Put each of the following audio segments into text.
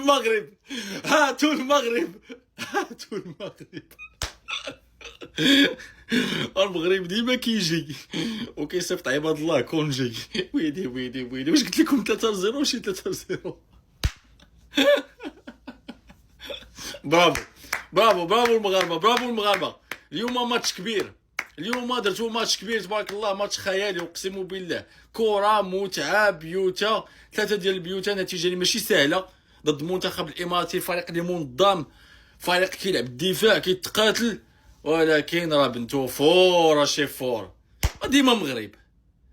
المغرب، هاتوا المغرب، هاتوا المغرب. المغرب ديما كيجي وكيصيفط عباد الله كونجي. ويلي ويلي ويلي، واش قلت لكم 3-0 ماشي 3-0. برافو برافو برافو المغاربه، برافو المغاربه. اليوم ماتش كبير، اليوم درتو ماتش كبير تبارك الله، ماتش خيالي اقسم بالله. كره متعه بيوتا، 3 ديال البيوتا، نتيجه اللي ماشي سهله ضد المنتخب الاماراتي، فريق اللي منظم، فريق كيلعب الدفاع كيتقاتل، ولكن راه بنتو فور شي فور. ديما مغرب،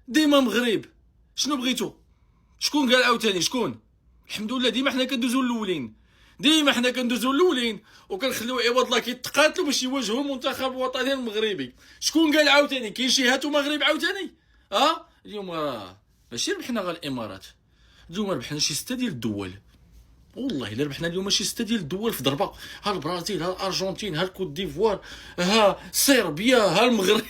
ديما مغرب. شنو بغيتو؟ شكون قال عاوتاني؟ شكون؟ الحمد لله ديما حنا كندوزو الاولين، ديما حنا كندوزو الاولين وكنخليو عباد الله كيتقاتلوا باش يواجهوا المنتخب الوطني المغربي. شكون قال عاوتاني؟ كاين شي هاتو مغرب عاوتاني؟ اليوم راه ماشي ربحنا غير الامارات، اليوم ربحنا شي 6 ديال الدول، والله الا ربحنا اليوم شي 6 ديال الدول في ضربه. ها البرازيل، ها الارجنتين، ها الكوت ديفوار، ها صربيا، ها المغرب.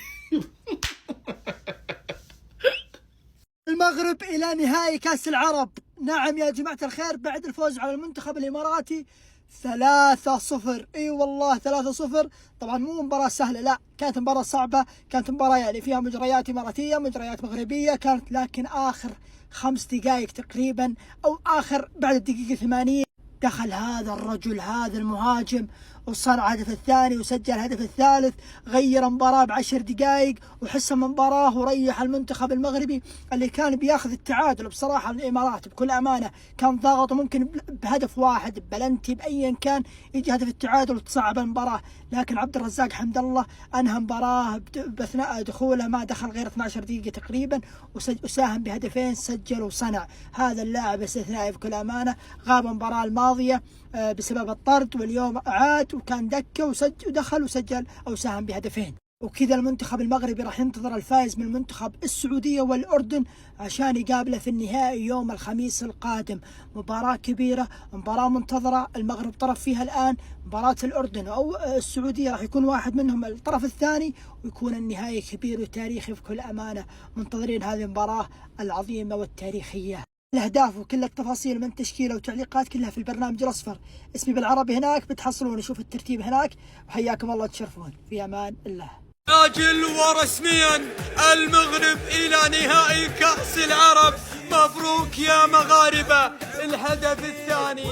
المغرب إلى نهائي كأس العرب. نعم يا جماعة الخير، بعد الفوز على المنتخب الإماراتي 3-0. اي والله 3-0. طبعا مو مباراة سهلة، لا كانت مباراة صعبة، كانت مباراة يعني فيها مجريات إماراتية مجريات مغربية كانت، لكن آخر 5 دقائق تقريبا أو آخر بعد الدقيقة 80 دخل هذا الرجل، هذا المهاجم، وصنع الهدف الثاني وسجل الهدف الثالث، غير المباراة ب10 دقائق وحسم المباراة وريح المنتخب المغربي اللي كان بياخذ التعادل. بصراحة الإمارات بكل أمانة كان ضاغط، ممكن بهدف واحد بلنتي بأيا كان يجي هدف التعادل وتصعب المباراة، لكن عبد الرزاق حمد الله أنهى المباراة بأثناء دخوله، ما دخل غير 12 دقيقة تقريبا، وساهم بهدفين، سجل وصنع. هذا اللاعب استثنائي بكل أمانة، غاب المباراة الماضية بسبب الطرد، واليوم عاد وكان دكة ودخل وسجل أو ساهم بهدفين. وكذا المنتخب المغربي راح ينتظر الفائز من المنتخب السعودية والأردن عشان يقابله في النهائي يوم الخميس القادم. مباراة كبيرة، مباراة منتظرة، المغرب طرف فيها الآن، مباراة الأردن أو السعودية راح يكون واحد منهم الطرف الثاني، ويكون النهائي كبير وتاريخي بكل أمانة. منتظرين هذه المباراة العظيمة والتاريخية. الأهداف وكل التفاصيل من تشكيله وتعليقات كلها في البرنامج الأصفر، اسمي بالعربي هناك بتحصلون، شوف الترتيب هناك، وحياكم الله تشرفون، في أمان الله. آجل ورسميا المغرب إلى نهائي كأس العرب. مبروك يا مغاربة. الهدف الثاني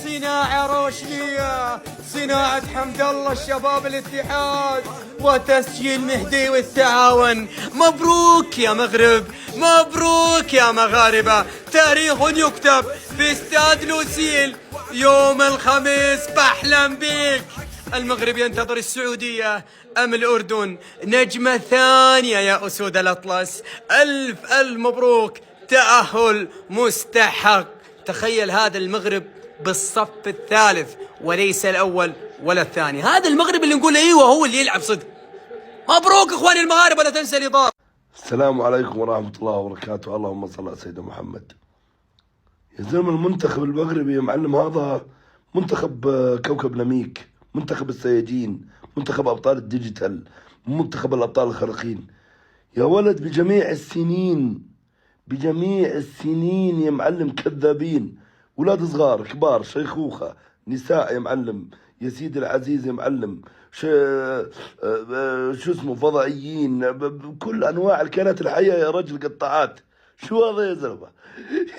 صناعة روشنية، صناعة حمد الله الشباب الاتحاد، وتسجيل مهدي والتعاون. مبروك يا مغرب، مبروك يا مغاربة. تاريخ يكتب في استاد لوسيل يوم الخميس. بحلم بيك. المغرب ينتظر السعودية أم الأردن. نجمة ثانية يا أسود الأطلس. ألف ألف مبروك، تأهل مستحق. تخيل هذا المغرب بالصف الثالث وليس الأول ولا الثاني. هذا المغرب اللي نقول أيوة هو اللي يلعب صدق. مبروك إخواني المغاربة، لا تنسى الإضافة. السلام عليكم ورحمة الله وبركاته. اللهم صل على سيدنا محمد. يا زلمة المنتخب المغربي يا معلم هذا منتخب كوكب نميك، منتخب السياجين، منتخب أبطال الديجيتال، منتخب الأبطال الخارقين يا ولد. بجميع السنين، بجميع السنين يا معلم كذابين، ولاد صغار كبار شيخوخة نساء يا معلم، يا سيدي العزيز يا معلم، شو اسمه فضائيين، بكل أنواع الكائنات الحية يا رجل، قطاعات. شو هذا يا زلمة؟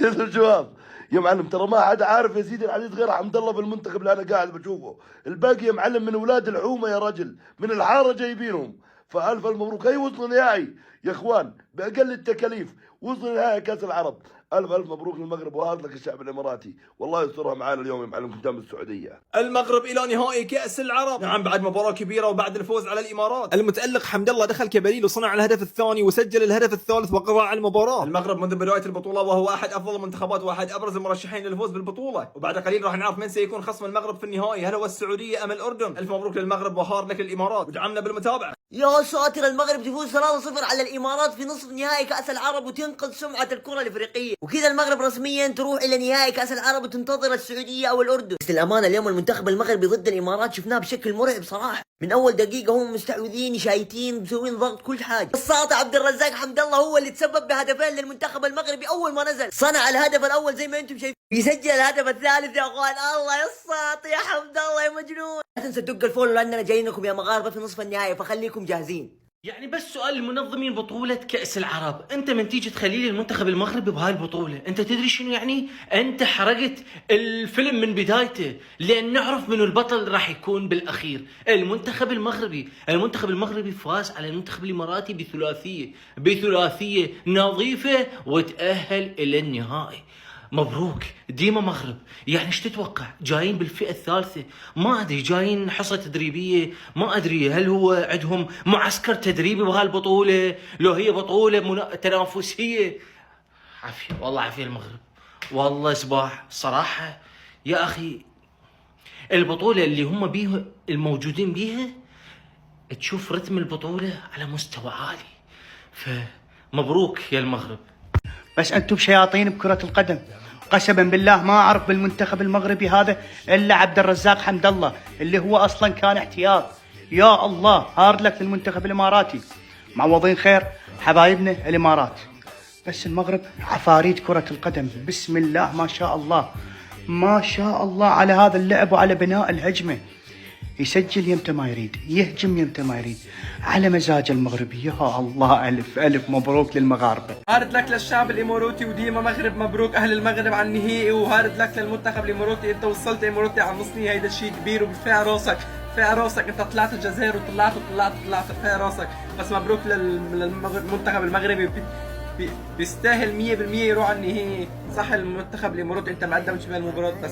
يا زلمة شو هذا يا معلم؟ ترى ما حد عارف يا سيدي العزيز غير حمد الله بالمنتخب اللي انا قاعد بشوفه. الباقي يا معلم من اولاد الحومه يا رجل، من الحاره جايبينهم. فالف المبروك. هي وصلوا نهائي يا اخوان باقل التكاليف، وصلوا نهائي كاس العرب. الف الف مبروك للمغرب، وهارد لك الشعب الاماراتي، والله يسترها معانا اليوم يا معلم قدام السعوديه. المغرب الى نهائي كأس العرب. نعم بعد مباراة كبيرة وبعد الفوز على الامارات. المتألق حمد الله دخل كبديل وصنع الهدف الثاني وسجل الهدف الثالث وقضى المباراة. المغرب منذ بداية البطولة وهو احد افضل المنتخبات واحد ابرز المرشحين للفوز بالبطولة، وبعد قليل راح نعرف من سيكون خصم المغرب في النهائي، هل هو السعودية ام الاردن. الف مبروك للمغرب وهارد لك الامارات، ودعمنا بالمتابعة. يا ساتر، المغرب تفوز 3-0 على الامارات في نصف نهائي كاس العرب وتنقذ سمعه الكره الافريقيه، وكذا المغرب رسميا تروح الى نهائي كاس العرب وتنتظر السعوديه او الاردن. بس للامانه اليوم المنتخب المغربي ضد الامارات شفناه بشكل مرعب صراحه، من اول دقيقه هم مستحوذين شايتين مسوين ضغط كل حاجه. الساطع عبد الرزاق حمد الله هو اللي تسبب بهدفين للمنتخب المغربي اول ما نزل، صنع الهدف الاول زي ما انتم شايفين، يسجل الهدف الثالث يا اخوان. الله يا الساطع يا حمد الله يا مجنون. لا تنسى تدق الفولو لاننا جايين لكم يا مغاربه في نصف النهائي، فخليكم جاهزين. يعني بس سؤال لمنظمين بطولة كأس العرب، انت من تيجي تخلي لي المنتخب المغربي بهاي البطولة، انت تدري شنو يعني؟ انت حرقت الفيلم من بدايته، لان نعرف منو البطل راح يكون بالاخير، المنتخب المغربي. المنتخب المغربي فاز على المنتخب الاماراتي بثلاثية نظيفة وتأهل الى النهائي. مبروك ديما مغرب. يعني ايش تتوقع؟ جايين بالفئة الثالثة، ما ادري جايين حصة تدريبية، ما ادري هل هو عندهم معسكر تدريبي بهالبطولة، لو هي بطولة تنافسية. عافية والله عافية المغرب، والله صباح صراحة يا اخي. البطولة اللي هم بيها الموجودين بيها تشوف رتم البطولة على مستوى عالي، فمبروك يا المغرب. بس انتم شياطين بكرة القدم، قسما بالله ما اعرف بالمنتخب المغربي هذا الا عبد الرزاق حمد الله اللي هو اصلا كان احتياط. يا الله هارد لك للمنتخب الاماراتي، معوضين خير حبايبنا الامارات. بس المغرب عفاريت كرة القدم، بسم الله ما شاء الله ما شاء الله على هذا اللعب وعلى بناء الهجمة. يسجل يمتى ما يريد، يهجم يمتى ما يريد، على مزاج المغربي. يا الله ألف ألف مبروك للمغاربة. هارد لك للشعب الاماراتي وديما مغرب مبروك اهل المغرب على النهائي، وهارد لك للمنتخب الاماراتي، انت وصلت اماراتي على النص نهائي، هيدا شيء كبير وبرفع راسك، رفع راسك، انت طلعت الجزائر وطلعت رفع راسك، بس مبروك للمنتخب المغربي، بيستاهل 100% يروح على النهائي. صح المنتخب الاماراتي انت مقدم شبه المباراة بس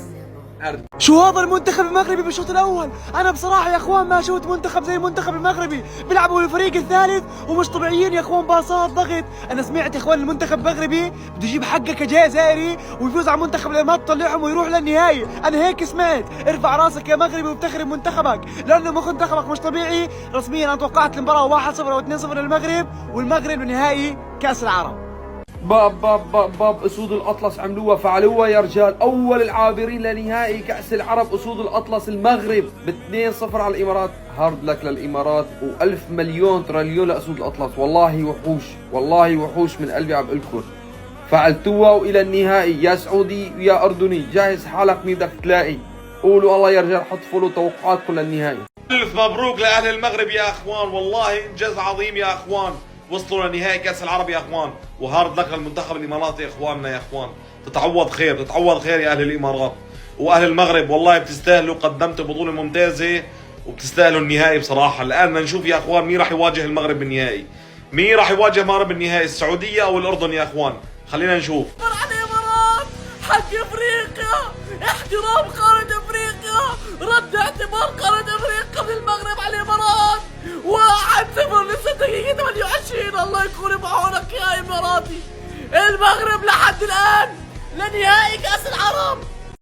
شو هذا المنتخب المغربي بالشوط الاول؟ انا بصراحه يا اخوان ما شفت منتخب زي المنتخب المغربي، بيلعبوا الفريق الثالث ومش طبيعيين يا اخوان، باصات ضغط. انا سمعت يا اخوان المنتخب المغربي بده يجيب حقه كجزائري ويفوز على منتخب الامارات يطلعهم ويروح للنهائي، انا هيك سمعت. ارفع راسك يا مغربي وابتخر بمنتخبك، لانه منتخبك مش طبيعي. رسميا انا توقعت المباراه 1-0 او 2-0 للمغرب، والمغرب بنهائي كاس العرب. باب اسود الاطلس عملوها فعلوها يا رجال. اول العابرين لنهائي كاس العرب اسود الاطلس المغرب ب2-0 على الامارات. هارد لك للامارات والف مليون تريليون لاسود الاطلس، والله وحوش، والله وحوش من قلبي عم بقلكم. فعلتوها والى النهائي. يا سعودي ويا اردني جهز حالك مين بدك تلاقي. قولوا الله يا رجال، حط فولو توقعاتكم للنهائي. الف مبروك لاهل المغرب يا اخوان، والله انجاز عظيم يا اخوان، وصلوا لنهائي كاس العرب يا اخوان، وهارد لك المنتخب الاماراتي يا اخواننا. يا اخوان تتعوض خير، تتعوض خير يا اهل الامارات واهل المغرب، والله بتستاهلوا، قدمتوا بطوله ممتازه وبتستاهلوا النهائي بصراحه. الان بدنا نشوف يا اخوان مين راح يواجه المغرب بالنهائي، مين راح يواجه المغرب بالنهائي، السعوديه او الاردن يا اخوان. خلينا نشوف. على الامارات حق افريقيا، احترام قاره افريقيا، رد اعتبار قاره افريقيا في المغرب على الامارات. 1-0 لسه دقيقة 28. الله يكون بعونك يا اماراتي. المغرب لحد الان لنهائي كاس العرب.